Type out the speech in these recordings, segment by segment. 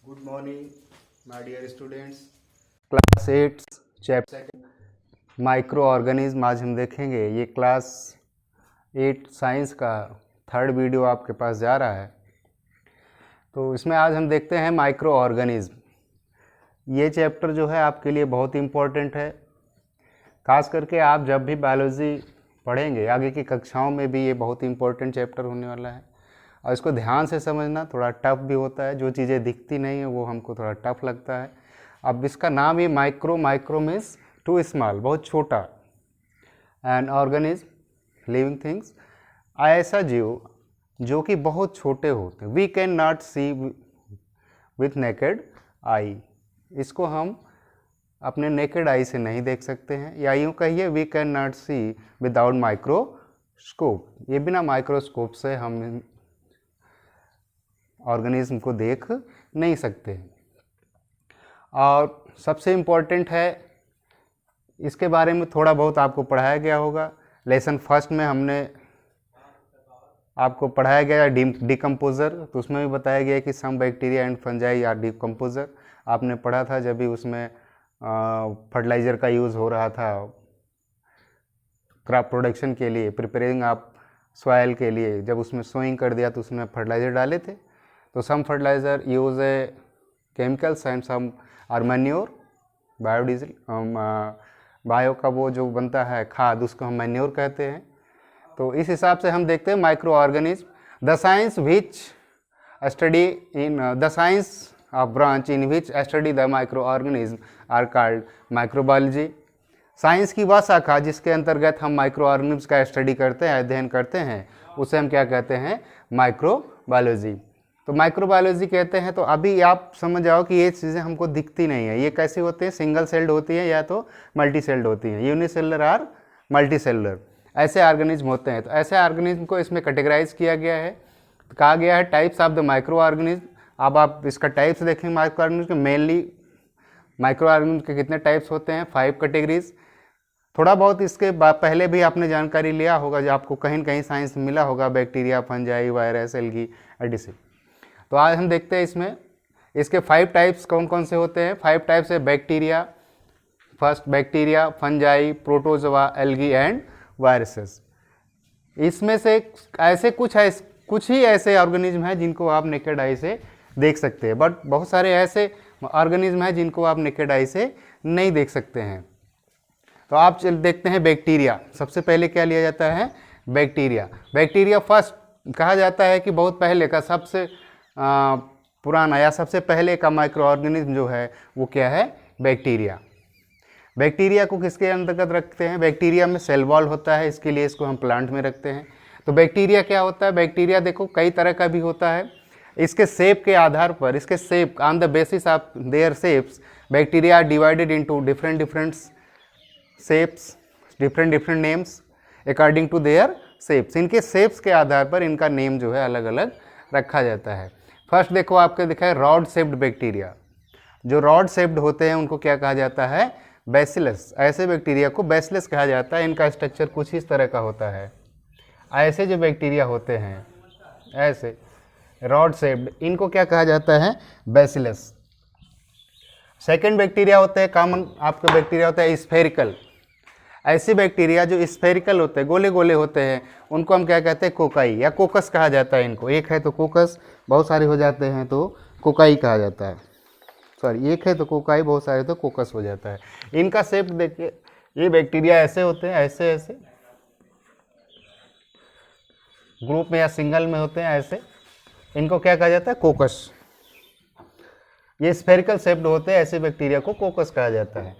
Good morning my dear students. Class 8 chapter microorganism आज हम देखेंगे। ये क्लास 8 साइंस का थर्ड वीडियो आपके पास जा रहा है। तो इसमें आज हम देखते हैं माइक्रो ऑर्गेनिज्म। ये चैप्टर जो है आपके लिए बहुत इम्पोर्टेंट है, खास करके आप जब भी बायोलॉजी पढ़ेंगे आगे की कक्षाओं में भी ये बहुत इम्पोर्टेंट चैप्टर होने वाला है। और इसको ध्यान से समझना, थोड़ा टफ भी होता है, जो चीज़ें दिखती नहीं है वो हमको थोड़ा टफ लगता है। अब इसका नाम ये माइक्रो मीन्स टू स्मॉल, बहुत छोटा, एंड ऑर्गेनिज्म लिविंग थिंग्स, ऐसा जीव जो कि बहुत छोटे होते हैं। We can not see with naked eye, इसको हम अपने नेकेड आई से नहीं देख सकते हैं, या यूँ कहिए we can not see without microscope. ये बिना माइक्रोस्कोप से हम ऑर्गेनिज्म को देख नहीं सकते। और सबसे इम्पोर्टेंट है, इसके बारे में थोड़ा बहुत आपको पढ़ाया गया होगा। लेसन फर्स्ट में हमने आपको पढ़ाया गया डिकम्पोजर, तो उसमें भी बताया गया कि some bacteria and fungi are decomposer. आपने पढ़ा था जब भी उसमें फर्टिलाइज़र का यूज़ हो रहा था क्रॉप प्रोडक्शन के लिए, प्रिपेयरिंग आप सॉइल के लिए, जब उसमें सोइंग कर दिया तो उसमें फर्टिलाइज़र डाले थे। तो some fertilizer use a chemicals and some are manure, biodiesel, bio का वो जो बनता है खाद, उसको हम मैन्योर कहते हैं। तो इस हिसाब से हम देखते हैं microorganism. The science which study in the science of branch in which study the microorganism are called microbiology. Science की वह शाखा जिसके अंतर्गत हम माइक्रो ऑर्गेनिज्म का स्टडी करते हैं, अध्ययन करते हैं, उसे हम क्या कहते हैं? माइक्रोबायोलॉजी। तो माइक्रोबायोलॉजी कहते हैं। तो अभी आप समझ जाओ कि ये चीज़ें हमको दिखती नहीं है। ये कैसी होती है? सिंगल सेल्ड होती है या तो मल्टी सेल्ड होती हैं, यूनिसेलुलर और मल्टी सेलुलर, ऐसे ऑर्गेनिज्म होते हैं। तो ऐसे ऑर्गेनिज्म को इसमें कैटेगराइज किया गया है, तो कहा गया है types of the micro organism. अब आप इसका टाइप्स देखेंगे माइक्रो ऑर्गेनिज्म के, मेनली माइक्रो ऑर्गेनिज्म के कितने टाइप्स होते हैं? 5 कैटेगरीज। थोड़ा बहुत इसके पहले भी आपने जानकारी लिया होगा, जो आपको कहीं न कहीं साइंस में मिला होगा, bacteria, fungi, virus, algae, adhesive. तो आज हम देखते हैं इसमें इसके 5 टाइप्स कौन कौन से होते हैं। 5 टाइप्स है bacteria, first bacteria, fungi, protozoa, algae and viruses. इसमें से ऐसे कुछ ही ऐसे ऑर्गेनिज्म हैं जिनको आप नेकेड आई से देख सकते हैं, बट बहुत सारे ऐसे ऑर्गेनिज्म हैं जिनको आप नेकेड आई से नहीं देख सकते हैं। तो आप देखते हैं बैक्टीरिया। सबसे पहले क्या लिया जाता है? बैक्टीरिया। बैक्टीरिया फर्स्ट कहा जाता है कि बहुत पहले का, सबसे पुराना या सबसे पहले का माइक्रो ऑर्गेनिज्म जो है वो क्या है? बैक्टीरिया। बैक्टीरिया को किसके अंतर्गत रखते हैं? बैक्टीरिया में सेल वॉल होता है, इसके लिए इसको हम प्लांट में रखते हैं। तो बैक्टीरिया क्या होता है? बैक्टीरिया देखो कई तरह का भी होता है। इसके शेप के आधार पर, इसके shape, on the basis of their shapes, bacteria are divided into different shapes, different names according to their shapes. इनके शेप्स के आधार पर इनका नेम जो है अलग अलग रखा जाता है। फर्स्ट देखो आपको दिखा है रॉड शेप्ड बैक्टीरिया। जो रॉड शेप्ड होते हैं उनको क्या कहा जाता है? बैसिलस। ऐसे बैक्टीरिया को बैसिलस कहा जाता है। इनका स्ट्रक्चर कुछ इस तरह का होता है। ऐसे जो बैक्टीरिया होते हैं, ऐसे रॉड शेप्ड, इनको क्या कहा जाता है? बैसिलस। सेकेंड बैक्टीरिया होते हैं कॉमन, आपका बैक्टीरिया होता है स्फेरिकल। ऐसे बैक्टीरिया जो स्फेरिकल होते हैं, गोले गोले होते हैं, उनको हम क्या कहते हैं? कोकाई या कोकस कहा जाता है इनको। एक है तो कोकस, बहुत सारे हो जाते हैं तो कोकाई कहा जाता है। सॉरी, एक है तो कोकाई, बहुत सारे तो कोकस हो जाता है। इनका शेप देखिए, ये बैक्टीरिया ऐसे होते हैं, ऐसे ऐसे ग्रुप में या सिंगल में होते हैं ऐसे, इनको क्या कहा जाता है? कोकस। ये स्फेरिकल शेप्ड होते हैं, ऐसे बैक्टीरिया को कोकस कहा जाता है।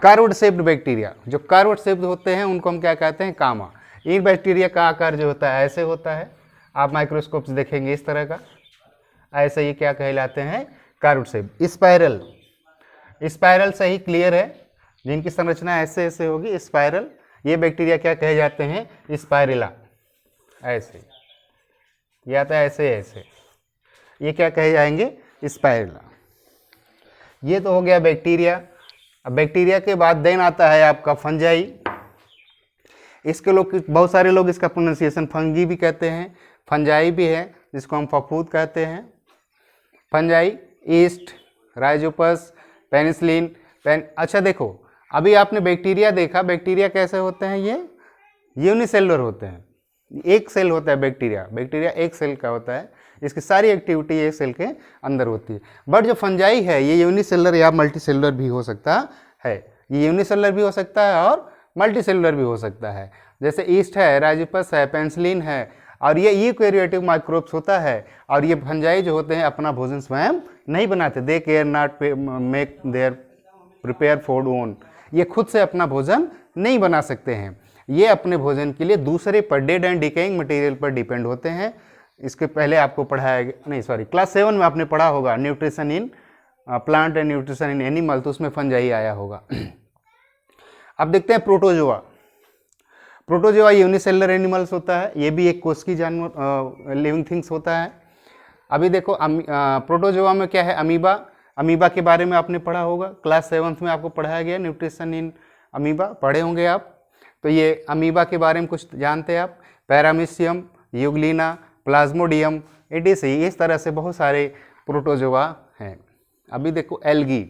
कर्व्ड शेप्ड बैक्टीरिया, जो कर्व्ड शेप्ड होते हैं उनको हम क्या कहते हैं? कामा। इन बैक्टीरिया का आकार जो होता है ऐसे होता है, आप माइक्रोस्कोप से देखेंगे इस तरह का, ऐसे ये क्या कहलाते हैं? Curved shape. स्पाइरल, स्पाइरल से ही क्लियर है, जिनकी संरचना ऐसे ऐसे होगी, स्पाइरल। ये बैक्टीरिया क्या कहे जाते हैं? स्पाइरेला। ऐसे या तो ऐसे ऐसे, ये क्या कहे जाएंगे? स्पाइरेला। ये तो हो गया बैक्टीरिया। अब बैक्टीरिया के बाद देन आता है आपका फंजाई। इसके लोग, बहुत सारे लोग इसका प्रोनाउंसिएशन फंगी भी कहते हैं, फंजाई भी है, जिसको हम फफूद कहते हैं। फंजाई ईस्ट, राइजोपस, पेनिसिलिन, अच्छा देखो, अभी आपने बैक्टीरिया देखा, बैक्टीरिया कैसे होते हैं, ये यूनिसेलुलर होते हैं, एक सेल होता है बैक्टीरिया, बैक्टीरिया एक सेल का होता है, इसकी सारी एक्टिविटी एक सेल के अंदर होती है। बट जो फंजाई है ये यूनिसेलुलर या मल्टीसेलुलर भी हो सकता है, ये यूनिसेलुलर भी हो सकता है और मल्टीसेलुलर भी हो सकता है। जैसे ईस्ट है, राइजोपस है, पेनिसिलिन है, और ये यूकैरियोटिक माइक्रोब्स होता है। और ये फंजाई जो होते हैं अपना भोजन स्वयं नहीं बनाते, they care not make their prepare food own, ये खुद से अपना भोजन नहीं बना सकते हैं, ये अपने भोजन के लिए दूसरे पर डेड एंड डिकेइंग मटेरियल पर डिपेंड होते हैं। इसके पहले आपको पढ़ाया नहीं, सॉरी, क्लास 7 में आपने पढ़ा होगा nutrition in plant and nutrition in animal, तो उसमें फंजाई आया होगा। अब देखते हैं प्रोटोजोआ। प्रोटोजोआ यूनिसेलुलर एनिमल्स होता है, ये भी एक कोशिकीय जानवर लिविंग थिंग्स होता है। अभी देखो प्रोटोजोआ में क्या है, अमीबा, अमीबा के बारे में आपने पढ़ा होगा, क्लास 7 में आपको पढ़ाया गया न्यूट्रिशन इन अमीबा, पढ़े होंगे आप। तो ये अमीबा के बारे में कुछ जानते हैं आप, पैरामीशियम, यूग्लिना, प्लाज्मोडियम, एडिसी, इस तरह से बहुत सारे प्रोटोजोआ हैं। अभी देखो एल्गी,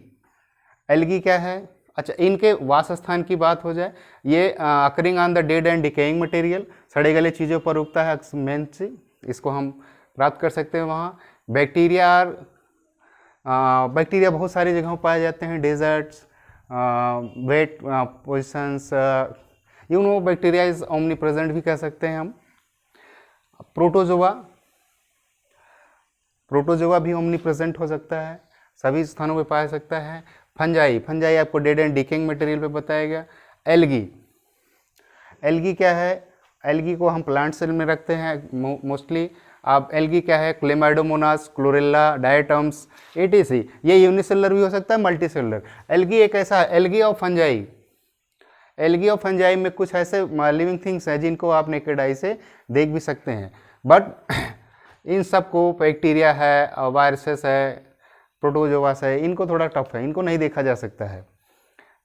एल्गी क्या है, अच्छा इनके वास स्थान की बात हो जाए, ये occurring on the dead and decaying material, सड़े गले चीज़ों पर उगता है मेन से, इसको हम प्राप्त कर सकते हैं वहाँ। बैक्टीरिया, बैक्टीरिया बहुत सारी जगहों पाए जाते हैं, deserts, wet positions, you know bacteria is omnipresent भी कह सकते हैं हम। प्रोटोजोआ, प्रोटोजोआ भी ओमनी प्रेजेंट हो सकता है, सभी स्थानों पे पाया सकता है। फंजाई, फंजाई आपको डेड एंड डिकेइंग मटेरियल पे बताया गया। एल्गी, एल्गी क्या है, एल्गी को हम प्लांट सेल में रखते हैं मोस्टली। अब एल्गी क्या है, क्लेमाइडोमोनास, क्लोरेला, डायटम्स, एटीसी, ये यूनिसेलुलर भी हो सकता है, मल्टीसेलुलर। एल्गी एक ऐसा, एल्गी और फंजाई, एल्गी और फंजाई में कुछ ऐसे लिविंग थिंग्स हैं जिनको आप नेकेड आई से देख भी सकते हैं, बट इन सब को बैक्टीरिया है, वायरसेस है, प्रोटोजोआस है, इनको थोड़ा टफ है, इनको नहीं देखा जा सकता है।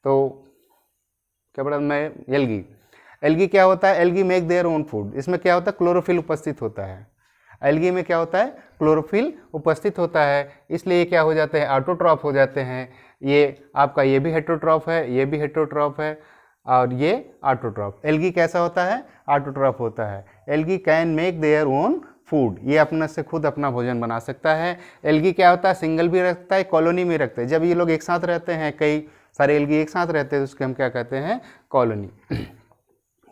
तो क्या पढ़ा मैं, एल्गी, एल्गी क्या होता है, algae make their own food, इसमें क्या होता है, क्लोरोफिल उपस्थित होता है, एल्गी में क्या होता है, क्लोरोफिल उपस्थित होता है, इसलिए क्या हो जाते हैं, ऑटोट्रॉफ हो जाते हैं। ये आपका ये भी हेटरोट्रॉफ है, ये भी हेटरोट्रॉफ है, और ये ऑटोट्रॉफ। एल्गी कैसा होता है, ऑटोट्रॉफ होता है। Algae can make their own food, ये अपने से खुद अपना भोजन बना सकता है। एल्गी क्या होता है, सिंगल भी रखता है, कॉलोनी में रखते हैं, जब ये लोग एक साथ रहते हैं, कई सारे एल्गी एक साथ रहते हैं, तो उसके हम क्या कहते हैं, कॉलोनी।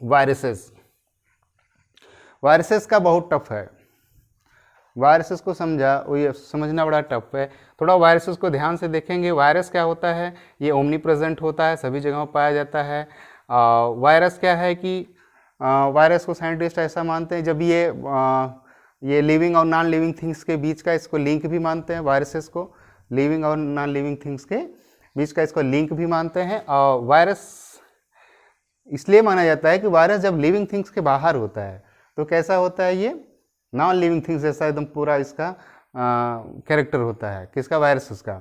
वायरसेस, वायरसेस का बहुत टफ है, वायरसेस को समझना बड़ा टफ है, थोड़ा वायरसेस को ध्यान से देखेंगे। वायरस क्या होता है, ये ओमनी प्रेजेंट होता है, सभी जगहों पाया जाता है। वायरस क्या है कि वायरस को साइंटिस्ट ऐसा मानते हैं, जब ये लिविंग और नॉन लिविंग थिंग्स के बीच का इसको लिंक भी मानते हैं, वायरसेस को लिविंग और नॉन लिविंग थिंग्स के बीच का इसको लिंक भी मानते हैं। और वायरस इसलिए माना जाता है कि वायरस जब लिविंग थिंग्स के बाहर होता है तो कैसा होता है, ये नॉन लिविंग थिंग्स जैसा एकदम पूरा इसका कैरेक्टर होता है, किसका, वायरस उसका।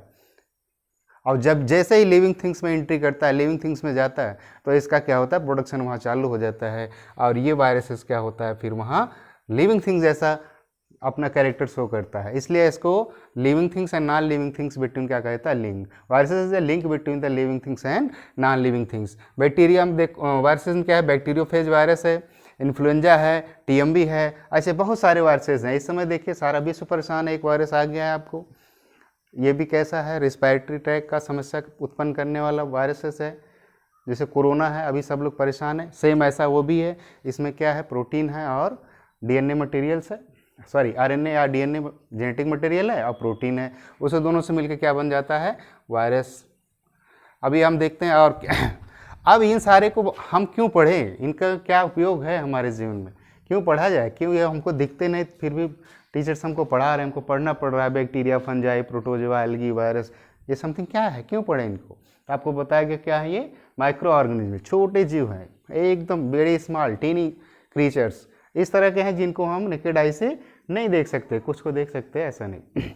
और जब जैसे ही लिविंग थिंग्स में एंट्री करता है, लिविंग थिंग्स में जाता है, तो इसका क्या होता है, प्रोडक्शन वहाँ चालू हो जाता है, और ये वायरसेस क्या होता है, फिर वहाँ लिविंग थिंग्स जैसा अपना कैरेक्टर शो करता है, इसलिए इसको living things and non living things between क्या कहता है, link. Viruses is the link between the living things and non living things. Bacteria में वायरसेस में क्या है, बैक्टीरियोफेज वायरस है, इन्फ्लुएंजा है, टीएमबी है, ऐसे बहुत सारे वायरसेस हैं। इस समय देखिए सारा विश्व परेशान है, एक वायरस आ गया है आपको, ये भी कैसा है, रिस्पायरेटरी ट्रैक का समस्या उत्पन्न करने वाला वायरसेस है, जैसे कोरोना है, अभी सब लोग परेशान है, सेम ऐसा वो भी है। इसमें क्या है, प्रोटीन है और डीएनए मटेरियल्स है, सॉरी आरएनए या डीएनए जेनेटिक मटेरियल है, और प्रोटीन है, उसे दोनों से मिलकर क्या बन जाता है, वायरस। अभी हम देखते हैं, और अब इन सारे को हम क्यों पढ़ें, इनका क्या उपयोग है हमारे जीवन में, क्यों पढ़ा जाए, क्यों ये हमको दिखते नहीं, फिर भी टीचर्स हमको पढ़ा रहे हैं, हमको पढ़ना पड़ रहा है, bacteria, fungi, protozoa, algae, virus, ये समथिंग क्या है, क्यों पढ़ें इनको। तो आपको बताया गया क्या है, ये माइक्रो ऑर्गेनिज्म, छोटे जीव हैं, एकदम वेरी स्मॉल टीनी क्रीचर्स, इस तरह के हैं जिनको हम नेकेड आई से नहीं देख सकते, कुछ को देख सकते हैं, ऐसा नहीं।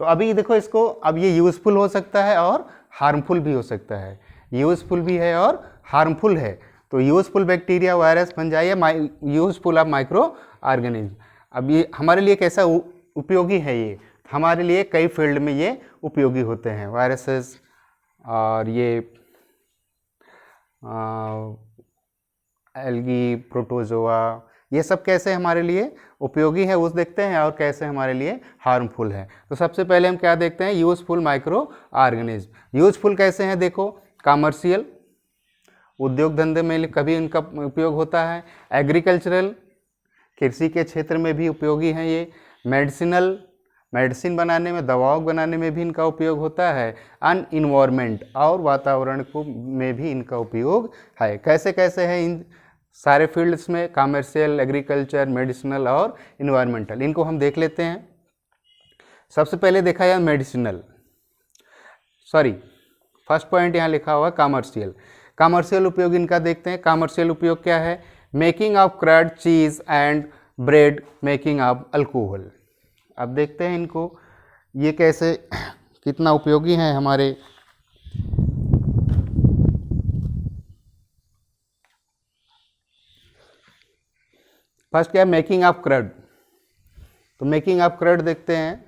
तो अभी देखो इसको, अब ये यूजफुल हो सकता है और हार्मफुल भी हो सकता है, यूजफुल भी है और हार्मफुल है। तो useful bacteria, virus, fungi, useful of micro organism. अब ये हमारे लिए कैसा उपयोगी है ये, हमारे लिए कई फील्ड में ये उपयोगी होते हैं। वायरसेस और ये एल्गी, प्रोटोजोआ, ये सब कैसे हमारे लिए उपयोगी है उस देखते हैं और कैसे हमारे लिए हार्मफुल है। तो सबसे पहले हम क्या देखते हैं, यूजफुल माइक्रो ऑर्गेनिज्म। यूजफुल कैसे हैं देखो, कमर्शियल, उद्योग धंधे में कभी इनका उपयोग होता है। एग्रीकल्चरल, कृषि के क्षेत्र में भी उपयोगी हैं ये। मेडिसिनल, मेडिसिन बनाने में, दवाओं बनाने में भी इनका उपयोग होता है। इन्वायरमेंट, और वातावरण को में भी इनका उपयोग है। कैसे कैसे है इन सारे फील्ड्स में, कमर्शियल, एग्रीकल्चर, मेडिसिनल और इन्वायरमेंटल, इनको हम देख लेते हैं। सबसे पहले देखा जाए मेडिसिनल, फर्स्ट पॉइंट यहाँ लिखा हुआ कमर्शियल। कमर्शियल उपयोग इनका देखते हैं। कमर्शियल उपयोग क्या है, making of क्रड, cheese and bread, making of alcohol. अब देखते हैं इनको, ये कैसे कितना उपयोगी हैं हमारे। फर्स्ट क्या है, मेकिंग ऑफ क्रड। तो मेकिंग ऑफ क्रड देखते हैं।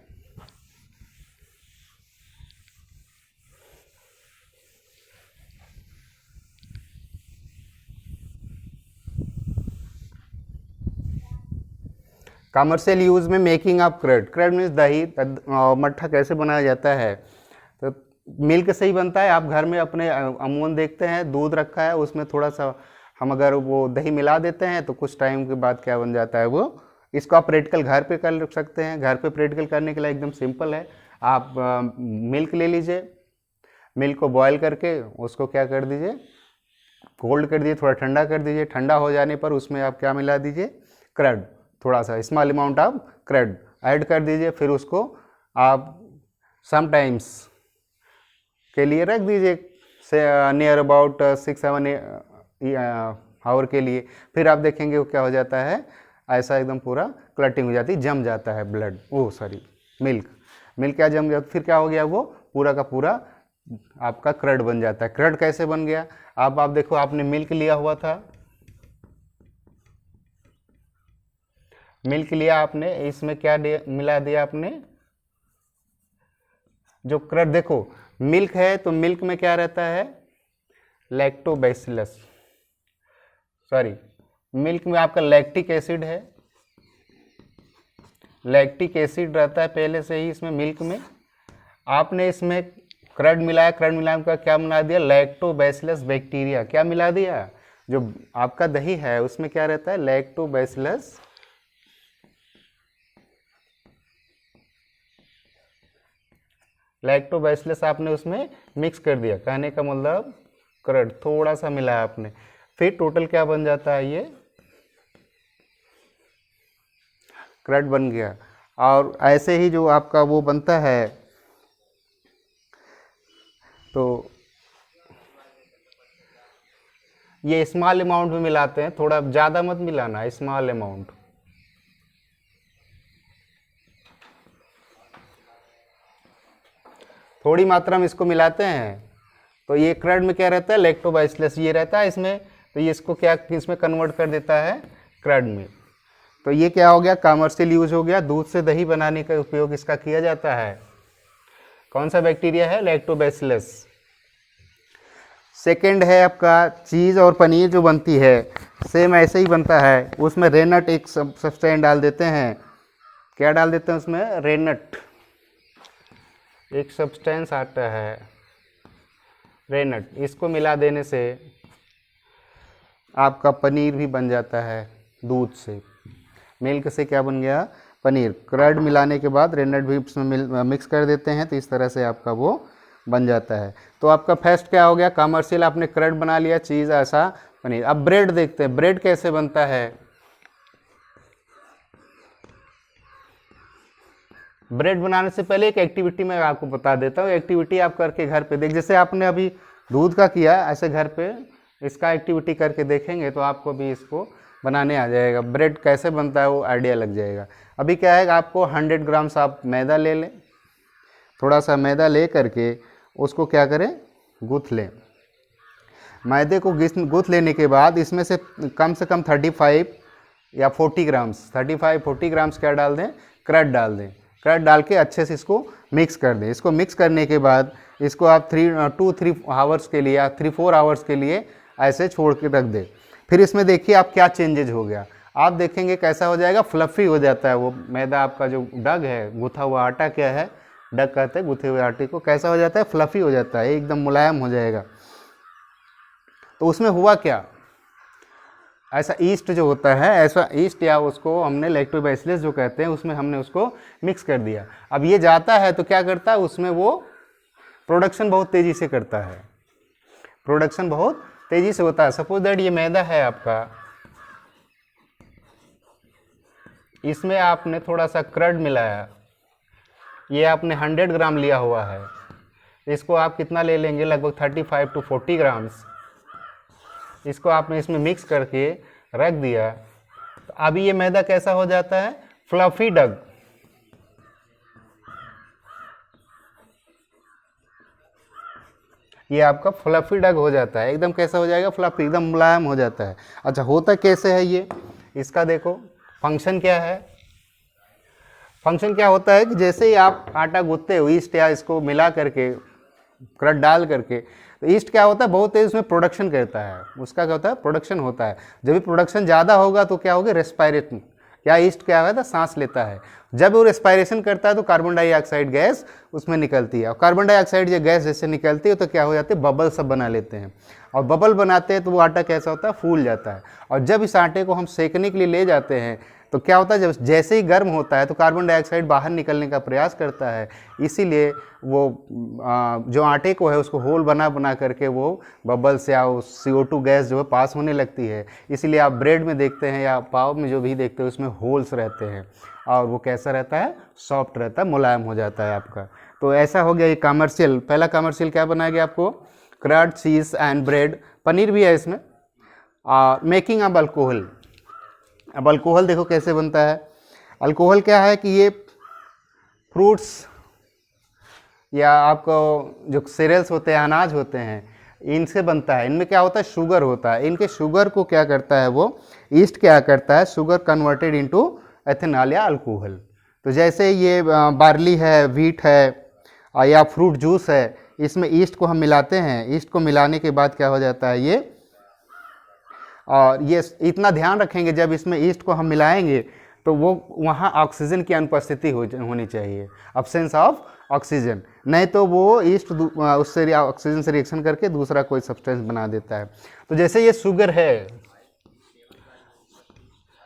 कमर्शियल यूज में मेकिंग ऑफ क्रड, क्रड मीन्स दही, मट्ठा कैसे बनाया जाता है। तो मिल्क से ही बनता है। आप घर में अपने अमूमन देखते हैं, दूध रखा है, उसमें थोड़ा सा हम अगर वो दही मिला देते हैं तो कुछ टाइम के बाद क्या बन जाता है वो। इसको आप प्रैक्टिकल घर पे कर सकते हैं। घर पे प्रैक्टिकल करने के लिए एकदम सिंपल है। आप मिल्क ले लीजिए, मिल्क को बॉयल करके उसको क्या कर दीजिए, कोल्ड कर दीजिए, थोड़ा ठंडा कर दीजिए। ठंडा हो जाने पर उसमें आप क्या मिला दीजिए, क्रड, थोड़ा सा स्मॉल अमाउंट ऑफ क्रड ऐड कर दीजिए। फिर उसको आप समटाइम्स के लिए रख दीजिए, से नियर अबाउट 6-7 आवर के लिए। फिर आप देखेंगे वो क्या हो जाता है, ऐसा एकदम पूरा क्लटिंग हो जाती है, जम जाता है ब्लड, मिल्क क्या जम जाता, फिर क्या हो गया, वो पूरा का पूरा आपका क्रड बन जाता है। क्रड कैसे बन गया, आप देखो, आपने मिल्क लिया हुआ था, मिल्क लिया आपने, इसमें क्या मिला दिया आपने, जो क्रड, देखो मिल्क है तो मिल्क में क्या रहता है, लैक्टोबैसिलस, मिल्क में आपका लैक्टिक एसिड है, लैक्टिक एसिड रहता है पहले से ही इसमें मिल्क में। आपने इसमें क्रड मिलाया, क्रड मिलाने का क्या मिला दिया, लैक्टोबैसिलस बैक्टीरिया, क्या मिला दिया, जो आपका दही है उसमें क्या रहता है, लैक्टोबैसिलस आपने उसमें मिक्स कर दिया। कहने का मतलब क्रड थोड़ा सा मिलाया आपने, फिर टोटल क्या बन जाता है, ये क्रड बन गया। और ऐसे ही जो आपका वो बनता है, तो ये स्मॉल अमाउंट में मिलाते हैं, थोड़ा ज़्यादा मत मिलाना, स्मॉल अमाउंट। थोड़ी मात्रा में इसको मिलाते हैं, तो ये क्रड में क्या रहता है, लैक्टोबैसिलस ये रहता है इसमें, तो ये इसको क्या इसमें कन्वर्ट कर देता है क्रड में। तो ये क्या हो गया, कमर्शियल यूज हो गया। दूध से दही बनाने का उपयोग इसका किया जाता है। कौन सा बैक्टीरिया है, लैक्टोबैसिलस। सेकंड है आपका चीज़ और पनीर जो बनती है, सेम ऐसे ही बनता है। उसमें रेनट एक सब्सटेंस डाल देते हैं, क्या डाल देते हैं उसमें, रेनट, एक सब्सटेंस आता है रेनट, इसको मिला देने से आपका पनीर भी बन जाता है। दूध से, मिल्क से क्या बन गया, पनीर। क्रड मिलाने के बाद रेनट भी उसमें मिक्स कर देते हैं, तो इस तरह से आपका वो बन जाता है। तो आपका फर्स्ट क्या हो गया, कमर्शियल, आपने क्रड बना लिया, चीज़ ऐसा, पनीर। अब ब्रेड देखते हैं, ब्रेड कैसे बनता है। ब्रेड बनाने से पहले एक एक्टिविटी मैं आपको बता देता हूँ, एक्टिविटी आप करके घर पे देख, जैसे आपने अभी दूध का किया, ऐसे घर पे इसका एक्टिविटी करके देखेंगे तो आपको भी इसको बनाने आ जाएगा। ब्रेड कैसे बनता है वो आइडिया लग जाएगा। अभी क्या है, आपको 100 ग्राम्स आप मैदा ले लें, थोड़ा सा मैदा ले करके उसको क्या करें, गूँथ लें। मैदे को गूँथ लेने के बाद इसमें से कम 35 या 40 ग्राम्स, 35-40 ग्राम्स क्या डाल दें, क्रड डाल दें। कर्ड डाल के अच्छे से इसको मिक्स कर दें। इसको मिक्स करने के बाद इसको आप 2-3 आवर्स के लिए या 3-4 आवर्स के लिए ऐसे छोड़ के रख दें। फिर इसमें देखिए आप क्या चेंजेज हो गया, आप देखेंगे कैसा हो जाएगा, फ्लफ़ी हो जाता है वो मैदा आपका जो डग है, गूथा हुआ आटा क्या है, डग कहते हैं गूथे हुए आटे को, कैसा हो जाता है, फ्लफ़ी हो जाता है, एकदम मुलायम हो जाएगा। तो उसमें हुआ क्या, ऐसा ईस्ट जो होता है, ऐसा ईस्ट या उसको हमने लैक्टोबैसिलस जो कहते हैं उसमें हमने उसको मिक्स कर दिया। अब ये जाता है तो क्या करता है, उसमें वो प्रोडक्शन बहुत तेज़ी से करता है, प्रोडक्शन बहुत तेज़ी से होता है। सपोज दैट ये मैदा है आपका, इसमें आपने थोड़ा सा कर्ड मिलाया, ये आपने 100 ग्राम लिया हुआ है, इसको आप कितना ले लेंगे, लगभग 35 to 40 ग्राम्स। इसको आपने इसमें मिक्स करके रख दिया, तो अभी ये मैदा कैसा हो जाता है, फ्लफी डग। ये आपका फ्लफी डग हो जाता है, एकदम कैसा हो जाएगा, फ्लफी, एकदम मुलायम हो जाता है। अच्छा होता कैसे है ये, इसका देखो फंक्शन क्या है। फंक्शन क्या होता है कि जैसे ही आप आटा गूंथते हो ईस्ट या इसको मिला करके कर्ड डाल करके, तो ईस्ट क्या होता है, बहुत तेज उसमें प्रोडक्शन करता है, उसका क्या होता है, प्रोडक्शन होता है। जब भी प्रोडक्शन ज़्यादा होगा तो क्या होगा, रेस्पायरेशन, क्या ईस्ट क्या होता है, सांस लेता है। जब वो रेस्पायरेशन करता है तो कार्बन डाइऑक्साइड गैस उसमें निकलती है, और कार्बन डाइऑक्साइड ये गैस जैसे निकलती है तो क्या हो जाती है, बबल सब बना लेते हैं, और बबल बनाते हैं तो वो आटा कैसा होता है, फूल जाता है। और जब इस आटे को हम सेकने के लिए ले जाते हैं तो क्या होता है, जब जैसे ही गर्म होता है तो कार्बन डाइऑक्साइड बाहर निकलने का प्रयास करता है, इसीलिए वो जो आटे को है उसको होल बना बना करके वो बबल्स या CO2 गैस जो है पास होने लगती है। इसीलिए आप ब्रेड में देखते हैं या पाव में जो भी देखते हैं उसमें होल्स रहते हैं, और वो कैसा रहता है, सॉफ्ट रहता है, मुलायम हो जाता है आपका। तो ऐसा हो गया ये कमर्शियल। पहला कमर्शियल क्या बनाया गया आपको, curd, cheese and bread, paneer भी है इसमें। मेकिंग अब अल्कोहल। अब अल्कोहल देखो कैसे बनता है। अल्कोहल क्या है कि ये फ्रूट्स या आपको जो सीरियल्स होते हैं, अनाज होते हैं, इनसे बनता है। इनमें क्या होता है, शुगर होता है। इनके शुगर को क्या करता है, वो ईस्ट क्या करता है, शुगर कन्वर्टेड इनटू एथेनॉल या अल्कोहल। तो जैसे ये बार्ली है, व्हीट है या फ्रूट जूस है, इसमें ईस्ट को हम मिलाते हैं। ईस्ट को मिलाने के बाद क्या हो जाता है ये, और ये इतना ध्यान रखेंगे जब इसमें ईस्ट को हम मिलाएंगे तो वो वहाँ ऑक्सीजन की अनुपस्थिति होनी चाहिए, अब्सेंस ऑफ ऑक्सीजन, नहीं तो वो ईस्ट उससे ऑक्सीजन से रिएक्शन करके दूसरा कोई सब्सटेंस बना देता है। तो जैसे ये शुगर है,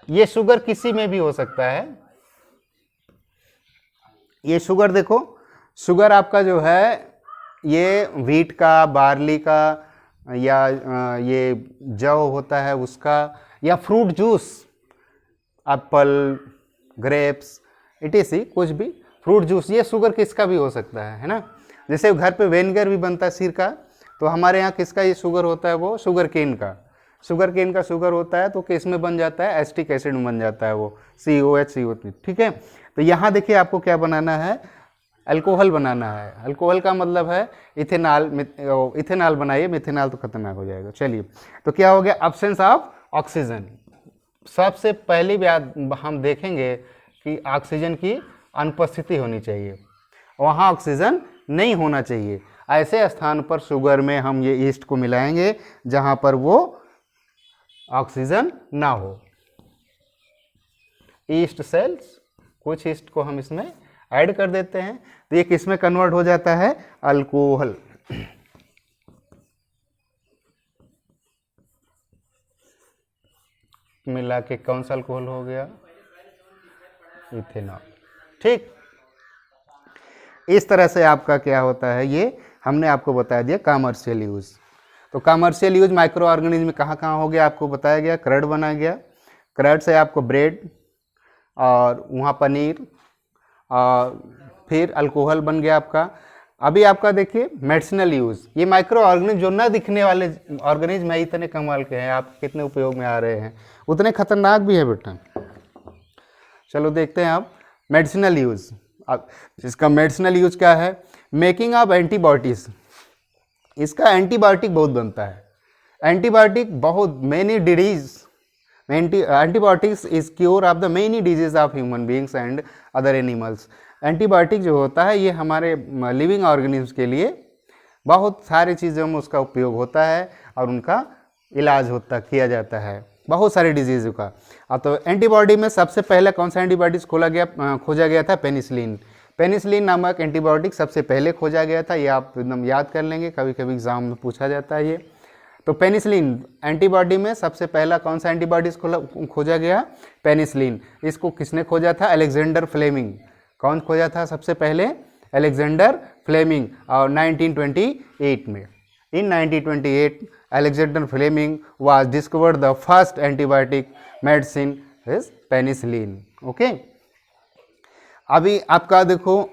ये शुगर किसी में भी हो सकता है। ये शुगर देखो, शुगर आपका जो है ये व्हीट का, बार्ली का, या ये जौ होता है उसका, या fruit juice, Apple, grapes, etc., कुछ भी फ्रूट जूस, ये शुगर किसका भी हो सकता है ना। जैसे घर पे वेनेगर भी बनता है सिर का, तो हमारे यहाँ किसका ये शुगर होता है, वो शुगर केन का। शुगर केन का शुगर होता है तो किस में बन जाता है, एसिटिक एसिड में बन जाता है, वो COH, ठीक है। तो यहाँ देखिए आपको क्या बनाना है, अल्कोहल बनाना है। अल्कोहल का मतलब है इथेनॉल। इथेनॉल बनाइए, मिथेनॉल तो खतरनाक हो जाएगा। चलिए, तो क्या हो गया, अब्सेंस ऑफ ऑक्सीजन। सबसे पहली बात हम देखेंगे कि ऑक्सीजन की अनुपस्थिति होनी चाहिए, वहाँ ऑक्सीजन नहीं होना चाहिए। ऐसे स्थान पर शुगर में हम ये ईस्ट को मिलाएंगे जहाँ पर वो ऑक्सीजन ना हो। ईस्ट सेल्स, कुछ ईस्ट को हम इसमें ऐड कर देते हैं तो ये किस में कन्वर्ट हो जाता है, अल्कोहल। मिला के कौन सा अल्कोहल हो गया, इथेनॉल, ठीक। इस तरह से आपका क्या होता है, ये हमने आपको बता दिया कमर्शियल यूज। तो कमर्शियल यूज माइक्रो ऑर्गेनिज्म में कहाँ कहाँ हो गया आपको बताया गया, कर्ड बना गया, कर्ड से आपको ब्रेड, और वहाँ पनीर, और फिर अल्कोहल बन गया आपका। अभी आपका देखिए मेडिसिनल यूज़, ये माइक्रो ऑर्गेनिज्म जो ना दिखने वाले ऑर्गेनिज्म है, इतने कमाल के हैं, आप कितने उपयोग में आ रहे हैं, उतने खतरनाक भी है बेटा। चलो देखते हैं आप मेडिसिनल यूज़। अब इसका मेडिसिनल यूज क्या है, मेकिंग ऑफ एंटीबायोटिक्स। इसका एंटीबायोटिक बहुत बनता है, एंटीबायोटिक बहुत many disease, antibiotics is cure of the many diseases of human beings and other animals। Antibiotic जो होता है ये हमारे लिविंग ऑर्गेनिम्स के लिए बहुत सारी चीज़ों में उसका उपयोग होता है और उनका इलाज किया जाता है बहुत सारे डिजीज़ों का। अब तो एंटीबॉडी में सबसे पहले कौन सा एंटीबायोटिक खोजा गया था? पेनिसिलिन। पेनिसिलिन नामक एंटीबायोटिक सबसे पहले खोजा गया था, ये आप एकदम याद कर लेंगे, कभी कभी एग्जाम में पूछा जाता है ये। तो पेनिसिलिन एंटीबॉडी में सबसे पहला कौन सा एंटीबायोटिक खोजा गया? पेनिसिलिन। इसको किसने खोजा था? Alexander Fleming. कौन खोजा था सबसे पहले? अलेक्जेंडर फ्लेमिंग, और 1928 में। In 1928, Alexander Fleming was discovered the first antibiotic medicine is penicillin. Okay. अभी आपका देखो,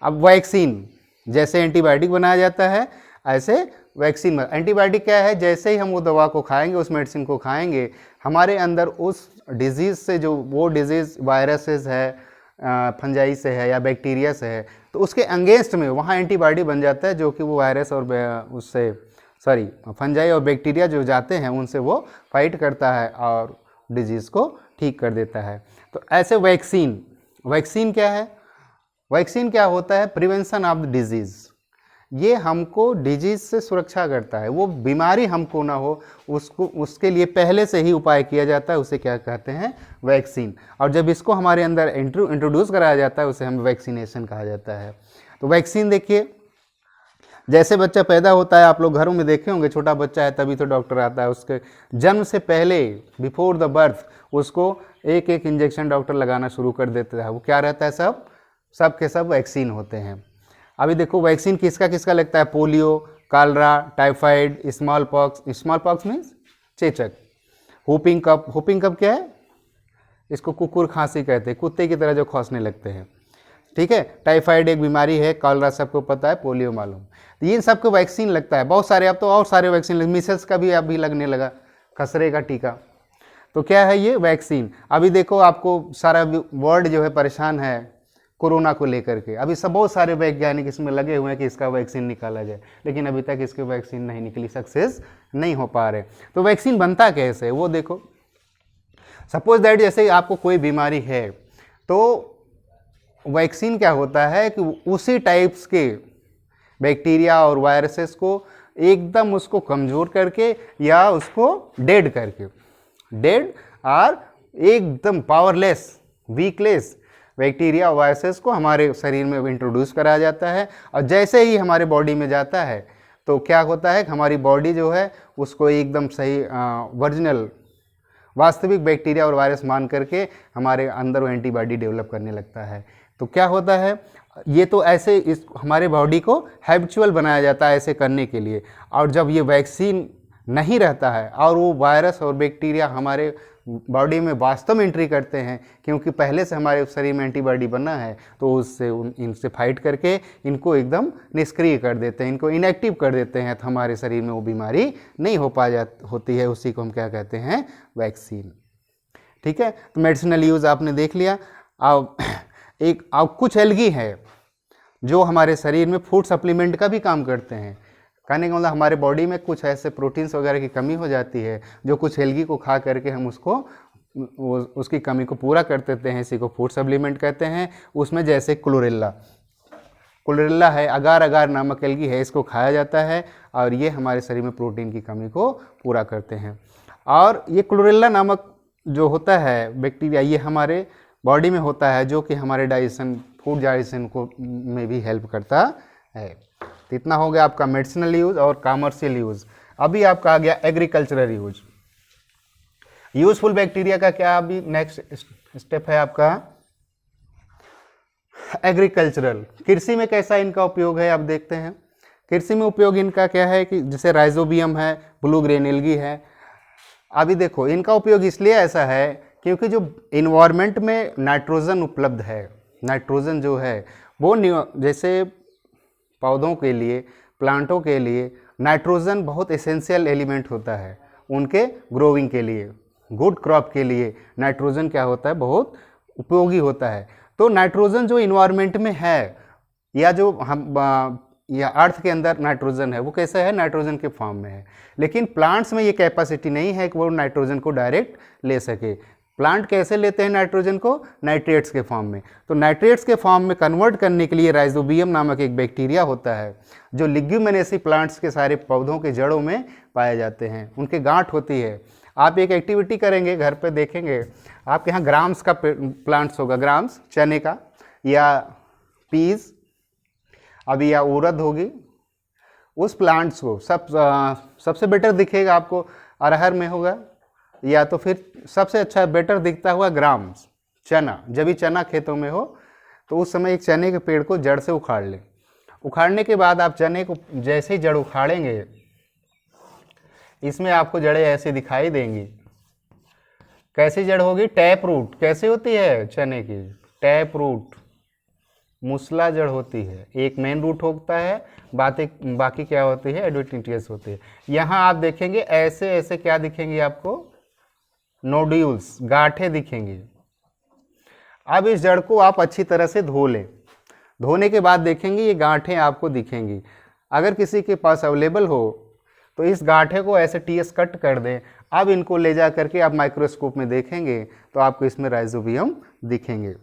अब वैक्सीन जैसे एंटीबायोटिक बनाया जाता है ऐसे वैक्सीन। एंटीबायोटिक क्या है? जैसे ही हम वो दवा को खाएंगे, उस मेडिसिन को खाएंगे, हमारे अंदर उस डिजीज़ से, जो वो डिजीज़ वायरसेस है, फंजाई से है या बैक्टीरिया से है, तो उसके अगेंस्ट में वहाँ एंटीबॉडी बन जाता है, जो कि वो वायरस और उससे फंजाई और बैक्टीरिया जो जाते हैं उनसे वो फाइट करता है और डिजीज़ को ठीक कर देता है। तो ऐसे वैक्सीन क्या है? वैक्सीन क्या होता है? Prevention of the disease. ये हमको डिजीज़ से सुरक्षा करता है, वो बीमारी हमको ना हो उसके लिए पहले से ही उपाय किया जाता है, उसे क्या कहते हैं? वैक्सीन। और जब इसको हमारे अंदर इंट्रोड्यूस कराया जाता है उसे हम वैक्सीनेशन कहा जाता है। तो वैक्सीन देखिए, जैसे बच्चा पैदा होता है, आप लोग घरों में देखे होंगे, छोटा बच्चा है तभी तो डॉक्टर आता है, उसके जन्म से पहले बिफोर द बर्थ उसको एक एक इंजेक्शन डॉक्टर लगाना शुरू कर देता है। वो क्या रहता है? सब के सब वैक्सीन होते हैं। अभी देखो वैक्सीन किसका किसका लगता है? Polio, Kalra, typhoid, small pox means चेचक, हुपिंग कप क्या है? इसको कुकुर खांसी कहते हैं, कुत्ते की तरह जो खौंसने लगते हैं, ठीक है। टाइफाइड एक बीमारी है, कालरा सबको पता है, पोलियो मालूम। तो इन सबको वैक्सीन लगता है बहुत सारे। अब तो और सारे वैक्सीन, मिसल्स का भी अभी लगने लगा, खसरे का टीका। तो क्या है ये? वैक्सीन। अभी देखो आपको सारा वर्ल्ड जो है परेशान है कोरोना को लेकर के। अभी सब बहुत सारे वैज्ञानिक इसमें लगे हुए हैं कि इसका वैक्सीन निकाला जाए, लेकिन अभी तक इसकी वैक्सीन नहीं निकली, सक्सेस नहीं हो पा रहे। तो वैक्सीन बनता कैसे? वो देखो, सपोज दैट जैसे आपको कोई बीमारी है, तो वैक्सीन क्या होता है कि उसी टाइप्स के बैक्टीरिया और वायरसेस को एकदम उसको कमज़ोर करके या उसको डेड करके, डेड और एकदम पावरलेस, वीकलेस बैक्टीरिया और वायरसेस को हमारे शरीर में इंट्रोड्यूस कराया जाता है। और जैसे ही हमारे बॉडी में जाता है तो क्या होता है कि हमारी बॉडी जो है उसको एकदम सही ओरिजिनल वास्तविक बैक्टीरिया और वायरस मान करके हमारे अंदर वो एंटीबॉडी डेवलप करने लगता है। तो क्या होता है, ये तो ऐसे इस हमारे बॉडी को हैबिचुअल बनाया जाता है ऐसे करने के लिए। और जब ये वैक्सीन नहीं रहता है और वो वायरस और बैक्टीरिया हमारे बॉडी में वास्तव में एंट्री करते हैं, क्योंकि पहले से हमारे शरीर में एंटीबॉडी बना है, तो उससे इनसे फाइट करके इनको एकदम निष्क्रिय कर देते हैं, इनको इनएक्टिव कर देते हैं, तो हमारे शरीर में वो बीमारी नहीं होती है। उसी को हम क्या कहते हैं? वैक्सीन। ठीक है, तो मेडिसिनल यूज़ आपने देख लिया। अब कुछ एल्गी है जो हमारे शरीर में फूड सप्लीमेंट का भी काम करते हैं। कहने का मतलब हमारे बॉडी में कुछ ऐसे प्रोटीन्स वगैरह की कमी हो जाती है, जो कुछ एल्गी को खा करके हम उसकी कमी को पूरा कर देते हैं, इसी को फूड सप्लीमेंट कहते हैं। उसमें जैसे क्लोरेला है, अगार अगार नामक एल्गी है, इसको खाया जाता है और ये हमारे शरीर में प्रोटीन की कमी को पूरा करते हैं। और ये क्लोरेला नामक जो होता है बैक्टीरिया, ये हमारे बॉडी में होता है, जो कि हमारे डाइजेशन, फूड डाइजेशन को में भी हेल्प करता है। तो इतना हो गया आपका मेडिसिनल यूज़ और कमर्शियल यूज़। अभी आपका आ गया एग्रीकल्चरल यूज। यूजफुल बैक्टीरिया का क्या अभी नेक्स्ट स्टेप है आपका? एग्रीकल्चरल। कृषि में कैसा इनका उपयोग है आप देखते हैं। कृषि में उपयोग इनका क्या है कि जैसे राइजोबियम है, ब्लू ग्रेन एल्गी है। अभी देखो इनका उपयोग इसलिए ऐसा है क्योंकि जो इन्वायरमेंट में नाइट्रोजन उपलब्ध है, नाइट्रोजन जो है वो जैसे पौधों के लिए, प्लांटों के लिए नाइट्रोजन बहुत एसेंशियल एलिमेंट होता है उनके ग्रोविंग के लिए, गुड क्रॉप के लिए नाइट्रोजन क्या होता है, बहुत उपयोगी होता है। तो नाइट्रोजन जो इन्वायरमेंट में है या जो हम या अर्थ के अंदर नाइट्रोजन है वो कैसा है, नाइट्रोजन के फॉर्म में है। लेकिन प्लांट्स में ये कैपेसिटी नहीं है कि वो नाइट्रोजन को डायरेक्ट ले सके। प्लांट कैसे लेते हैं नाइट्रोजन को? नाइट्रेट्स के फॉर्म में। तो नाइट्रेट्स के फॉर्म में कन्वर्ट करने के लिए राइजोबियम नामक एक बैक्टीरिया होता है जो लिग्यूमिनेसी प्लांट्स के सारे पौधों के जड़ों में पाए जाते हैं, उनके गांठ होती है। आप एक एक्टिविटी करेंगे घर पे, देखेंगे आपके यहाँ ग्राम्स का प्लांट्स होगा, ग्राम्स चने का, या पीज अभी, या उड़द होगी, उस प्लांट्स को सबसे बेटर दिखेगा आपको अरहर में होगा, या तो फिर सबसे अच्छा बेटर दिखता हुआ ग्राम्स चना। जब भी चना खेतों में हो तो उस समय एक चने के पेड़ को जड़ से उखाड़ लें। उखाड़ने के बाद आप चने को जैसे ही जड़ उखाड़ेंगे, इसमें आपको जड़ें ऐसे दिखाई देंगी। कैसी जड़ होगी? Tap root. कैसे होती है चने की? टैप रूट, मूसला जड़ होती है। एक मेन रूट होता है, बाकी क्या होती है? एडवेंटिशियस होती है। यहाँ आप देखेंगे ऐसे ऐसे क्या दिखेंगे आपको? नोड्यूल्स, गांठें दिखेंगी। अब इस जड़ को आप अच्छी तरह से धो लें। धोने के बाद देखेंगे ये गांठें आपको दिखेंगी। अगर किसी के पास अवेलेबल हो तो इस गांठे को ऐसे टीएस कट कर दें। अब इनको ले जा करके आप माइक्रोस्कोप में देखेंगे तो आपको इसमें राइजोबियम दिखेंगे।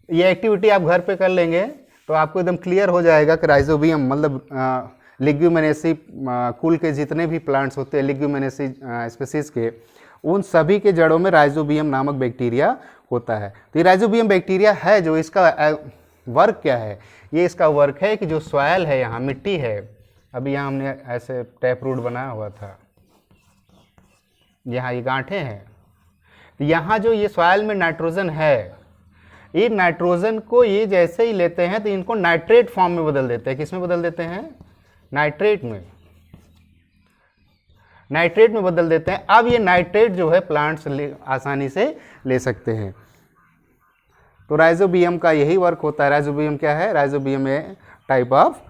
ये एक्टिविटी आप घर पे कर लेंगे तो आपको एकदम क्लियर हो जाएगा कि राइजोबियम मतलब लिग्यूमिनेसी कुल के जितने भी प्लांट्स होते हैं लिग्यूमिनेसी स्पीसीज के, उन सभी के जड़ों में राइजोबियम नामक बैक्टीरिया होता है। तो ये राइजोबियम बैक्टीरिया है जो इसका वर्क क्या है? ये इसका वर्क है कि जो सॉयल है, यहाँ मिट्टी है, अभी यहाँ हमने ऐसे टैप रूट बनाया हुआ था, यहाँ ये गांठें हैं, तो यहाँ जो ये सॉयल में नाइट्रोजन है, ये नाइट्रोजन को ये जैसे ही लेते हैं तो इनको नाइट्रेट फॉर्म में बदल देते हैं। किस में बदल देते हैं? नाइट्रेट में। नाइट्रेट में बदल देते हैं। अब ये नाइट्रेट जो है प्लांट्स आसानी से ले सकते हैं। तो राइजोबियम का यही वर्क होता है। राइजोबियम क्या है? Rhizobium A type of